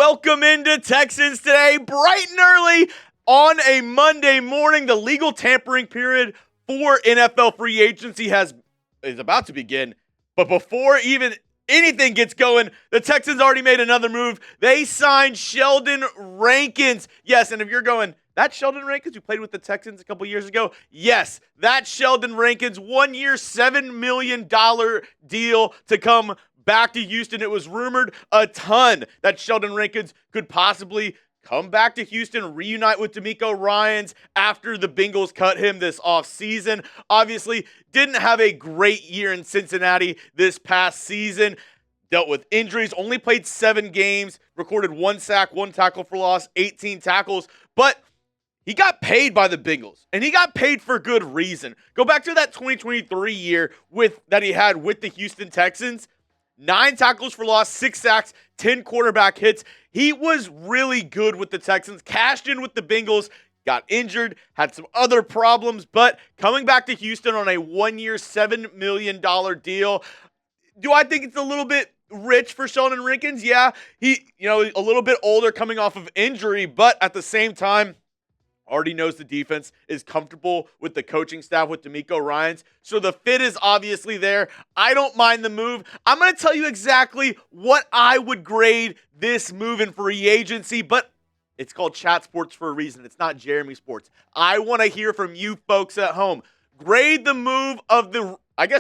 welcome into Texans today, bright and early on a Monday morning. The legal tampering period for NFL free agency is about to begin. But before even anything gets going, the Texans already made another move. They signed Sheldon Rankins. Yes, and if you're going, that's Sheldon Rankins who played with the Texans a couple years ago? Yes, that's Sheldon Rankins. 1 year, $7 million deal to come back to Houston. It was rumored a ton that Sheldon Rankins could possibly come back to Houston, reunite with DeMeco Ryans after the Bengals cut him this offseason. Obviously, didn't have a great year in Cincinnati this past season. Dealt with injuries, only played 7 games, recorded 1 sack, 1 tackle for loss, 18 tackles. But he got paid by the Bengals, and he got paid for good reason. Go back to that 2023 year that he had with the Houston Texans. 9 tackles for loss, 6 sacks, 10 quarterback hits. He was really good with the Texans, cashed in with the Bengals, got injured, had some other problems, but coming back to Houston on a 1 year, $7 million deal. Do I think it's a little bit rich for Sheldon Rankins? Yeah, he, a little bit older coming off of injury, but at the same time, already knows the defense, is comfortable with the coaching staff with DeMeco Ryans. So the fit is obviously there. I don't mind the move. I'm going to tell you exactly what I would grade this move in free agency, but it's called Chat Sports for a reason. It's not Jeremy Sports. I want to hear from you folks at home. Grade the move of the,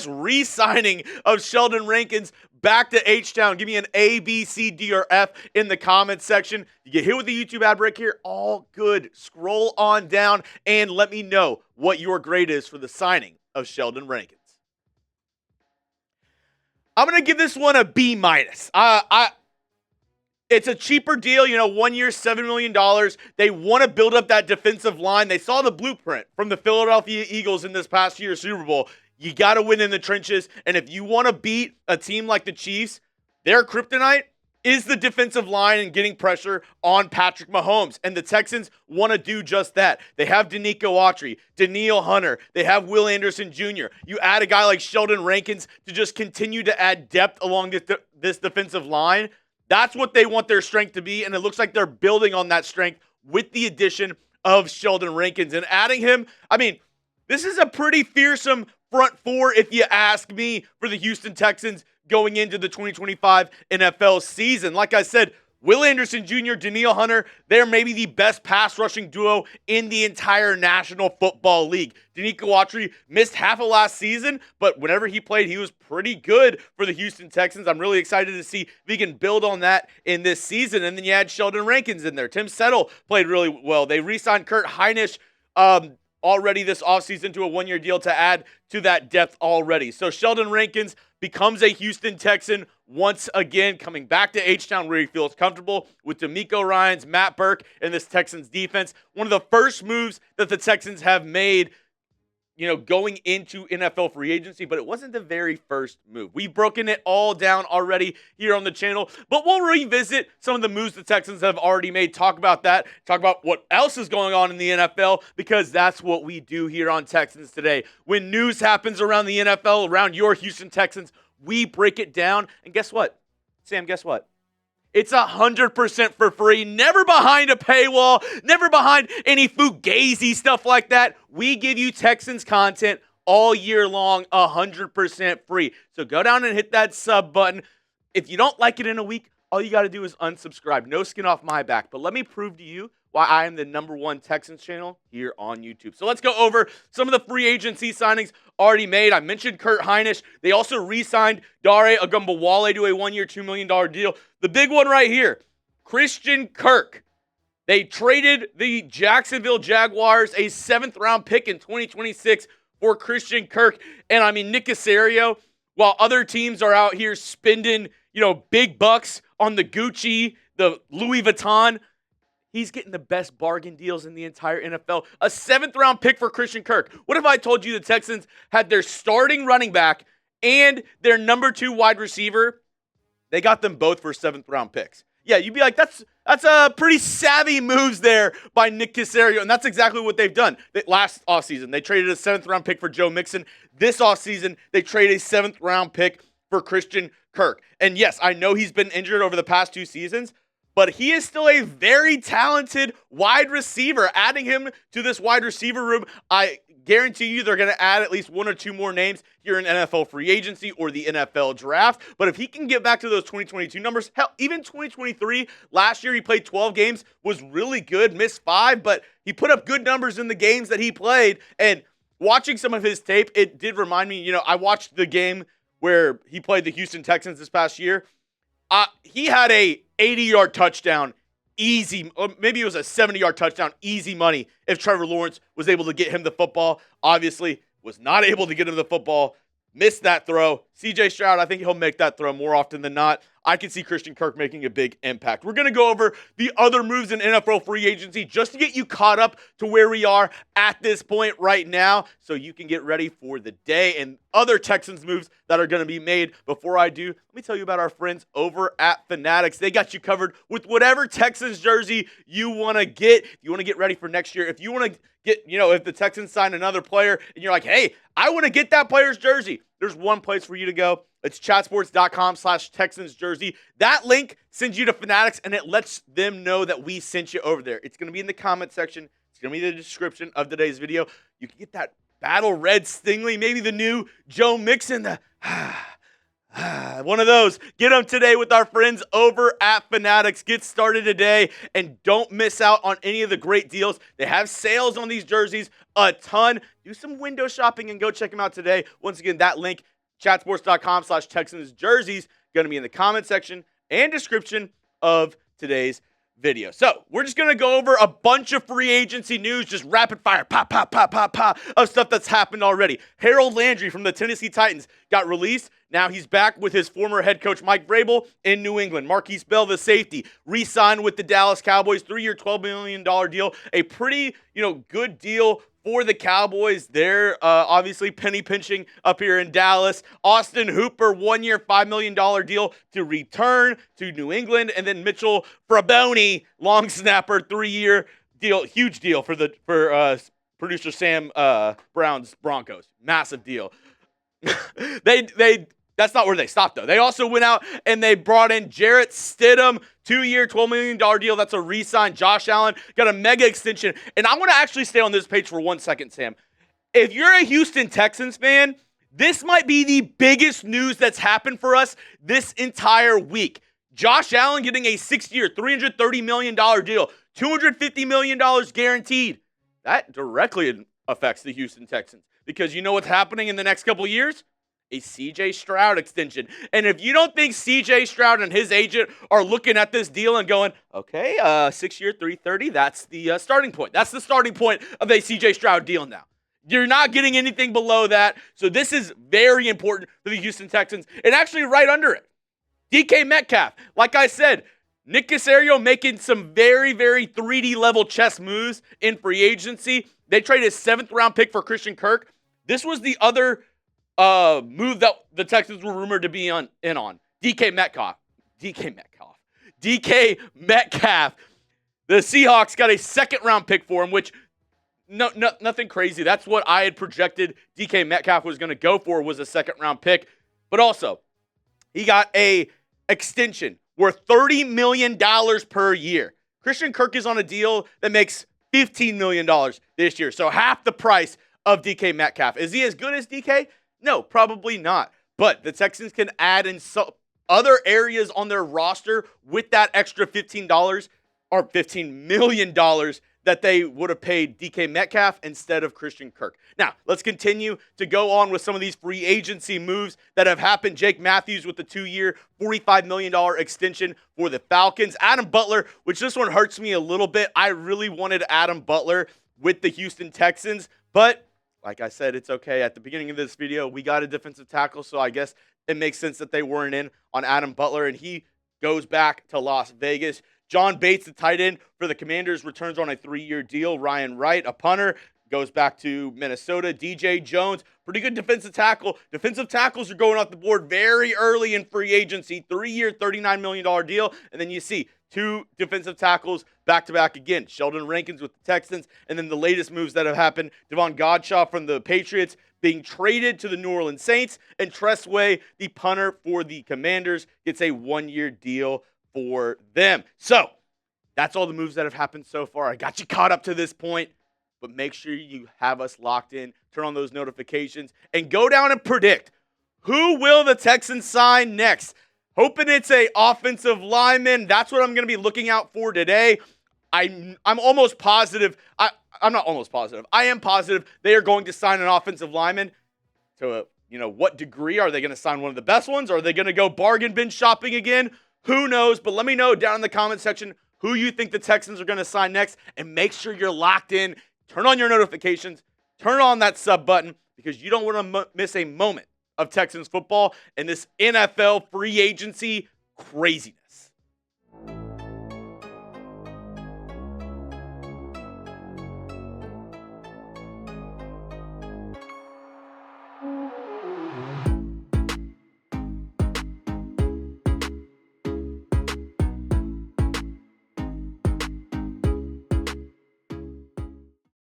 re-signing of Sheldon Rankins back to H-Town. Give me an A, B, C, D, or F in the comments section. You get hit with the YouTube ad break here. All good. Scroll on down and let me know what your grade is for the signing of Sheldon Rankins. I'm going to give this one a B-. It's a cheaper deal, 1 year, $7 million. They want to build up that defensive line. They saw the blueprint from the Philadelphia Eagles in this past year's Super Bowl. You got to win in the trenches. And if you want to beat a team like the Chiefs, their kryptonite is the defensive line and getting pressure on Patrick Mahomes. And the Texans want to do just that. They have Nico, Danielle Hunter. They have Will Anderson Jr. You add a guy like Sheldon Rankins to just continue to add depth along this defensive line. That's what they want their strength to be. And it looks like they're building on that strength with the addition of Sheldon Rankins. And adding him, this is a pretty fearsome front four, if you ask me, for the Houston Texans going into the 2025 NFL season. Like I said, Will Anderson Jr., Danielle Hunter, they're maybe the best pass rushing duo in the entire National Football League. Nico missed half of last season, but whenever he played, he was pretty good for the Houston Texans. I'm really excited to see if he can build on that in this season. And then you had Sheldon Rankins in there. Tim Settle played really well. They re-signed Hinish already this offseason to a 1 year deal to add to that depth already. So Sheldon Rankins becomes a Houston Texan once again, coming back to H-Town where he feels comfortable with DeMeco Ryans, Matt Burke, and this Texans defense. One of the first moves that the Texans have made, going into NFL free agency, but it wasn't the very first move. We've broken it all down already here on the channel, but we'll revisit some of the moves the Texans have already made, talk about that, talk about what else is going on in the NFL, because that's what we do here on Texans Today. When news happens around the NFL, around your Houston Texans, we break it down, and guess what? Sam, guess what? It's 100% for free, never behind a paywall, never behind any fugazi stuff like that. We give you Texans content all year long, 100% free. So go down and hit that sub button. If you don't like it in a week, all you got to do is unsubscribe. No skin off my back. But let me prove to you why I am the #1 Texans channel here on YouTube. So let's go over some of the free agency signings already made. I mentioned Hinish. They also re-signed Dare Ogunbowale to a 1 year, $2 million deal. The big one right here, Christian Kirk. They traded the Jacksonville Jaguars a 7th round pick in 2026 for Christian Kirk. And Nick Caserio, while other teams are out here spending, big bucks on the Gucci, the Louis Vuitton, he's getting the best bargain deals in the entire NFL. A 7th round pick for Christian Kirk. What if I told you the Texans had their starting running back and their number 2 wide receiver? They got them both for 7th round picks. Yeah, you'd be like, that's a pretty savvy moves there by Nick Caserio, and that's exactly what they've done. Last offseason, they traded a 7th round pick for Joe Mixon. This offseason, they traded a 7th round pick for Christian Kirk. And yes, I know he's been injured over the past 2 seasons, but he is still a very talented wide receiver. Adding him to this wide receiver room, I guarantee you they're going to add at least one or two more names here in NFL free agency or the NFL draft. But if he can get back to those 2022 numbers, hell, even 2023, last year he played 12 games, was really good, missed 5, but he put up good numbers in the games that he played. And watching some of his tape, it did remind me, I watched the game where he played the Houston Texans this past year. He had a 80-yard touchdown, easy, or maybe it was a 70-yard touchdown, easy money if Trevor Lawrence was able to get him the football. Obviously, was not able to get him the football, missed that throw. CJ Stroud, I think he'll make that throw more often than not. I can see Christian Kirk making a big impact. We're going to go over the other moves in NFL free agency just to get you caught up to where we are at this point right now so you can get ready for the day and other Texans moves that are going to be made. Before I do, let me tell you about our friends over at Fanatics. They got you covered with whatever Texans jersey you want to get. If you want to get ready for next year, if you want to get, if the Texans sign another player and you're like, hey, I want to get that player's jersey, there's one place for you to go. It's chatsports.com/Texans jersey. That link sends you to Fanatics, and it lets them know that we sent you over there. It's going to be in the comment section. It's going to be in the description of today's video. You can get that Battle Red Stingley, maybe the new Joe Mixon, one of those. Get them today with our friends over at Fanatics. Get started today, and don't miss out on any of the great deals. They have sales on these jerseys, a ton. Do some window shopping and go check them out today. Once again, that link, chatsports.com/Texans jerseys, going to be in the comment section and description of today's video. So we're just going to go over a bunch of free agency news, just rapid fire, pop, pop, pop, pop, pop, of stuff that's happened already. Harold Landry from the Tennessee Titans got released. Now he's back with his former head coach Mike Vrabel in New England. Marquise Bell, the safety, re-signed with the Dallas Cowboys, 3-year, $12 million deal. A pretty, good deal for the Cowboys. They're obviously penny pinching up here in Dallas. Austin Hooper, 1-year, $5 million deal to return to New England. And then Mitchell Fraboni, long snapper, 3-year deal. Huge deal for producer Sam Brown's Broncos. Massive deal. That's not where they stopped, though. They also went out and they brought in Jarrett Stidham, 2-year, $12 million deal. That's a re-sign. Josh Allen got a mega extension. And I want to actually stay on this page for 1 second, Sam. If you're a Houston Texans fan, this might be the biggest news that's happened for us this entire week. Josh Allen getting a 6-year, $330 million deal, $250 million guaranteed. That directly affects the Houston Texans because you know what's happening in the next couple of years? A CJ Stroud extension. And if you don't think CJ Stroud and his agent are looking at this deal and going, okay, 6-year, 330, that's the starting point. That's the starting point of a CJ Stroud deal now. You're not getting anything below that. So this is very important for the Houston Texans. And actually right under it, DK Metcalf. Like I said, Nick Caserio making some very, very 3D level chess moves in free agency. They traded a 7th round pick for Christian Kirk. This was the other move that the Texans were rumored to be in on. DK Metcalf. The Seahawks got a 2nd round pick for him, which nothing crazy. That's what I had projected DK Metcalf was going to go for, was a 2nd round pick. But also, he got a extension worth $30 million per year. Christian Kirk is on a deal that makes $15 million this year. So half the price of DK Metcalf. Is he as good as DK? No, probably not. But the Texans can add in other areas on their roster with that extra $15 or $15 million that they would have paid DK Metcalf instead of Christian Kirk. Now, let's continue to go on with some of these free agency moves that have happened. Jake Matthews with the 2-year, $45 million extension for the Falcons. Adam Butler, which this one hurts me a little bit. I really wanted Adam Butler with the Houston Texans, but like I said, it's okay. At the beginning of this video, we got a defensive tackle, so I guess it makes sense that they weren't in on Adam Butler, and he goes back to Las Vegas. John Bates, the tight end for the Commanders, returns on a 3-year deal. Ryan Wright, a punter, goes back to Minnesota. DJ Jones, pretty good defensive tackle. Defensive tackles are going off the board very early in free agency. 3-year, $39 million deal. And then you see 2 defensive tackles back-to-back again. Sheldon Rankins with the Texans. And then the latest moves that have happened, Devon Godshaw from the Patriots being traded to the New Orleans Saints. And Tress Way, the punter for the Commanders, gets a 1-year deal for them. So that's all the moves that have happened so far. I got you caught up to this point, but make sure you have us locked in, turn on those notifications, and go down and predict who will the Texans sign next. Hoping it's a offensive lineman. That's what I'm going to be looking out for today. I'm almost positive. I'm not almost positive. I am positive they are going to sign an offensive lineman. To what degree? Are they going to sign one of the best ones? Are they going to go bargain bin shopping again? Who knows? But let me know down in the comment section who you think the Texans are going to sign next. And make sure you're locked in. Turn on your notifications. Turn on that sub button because you don't want to miss a moment of Texans football and this NFL free agency craziness.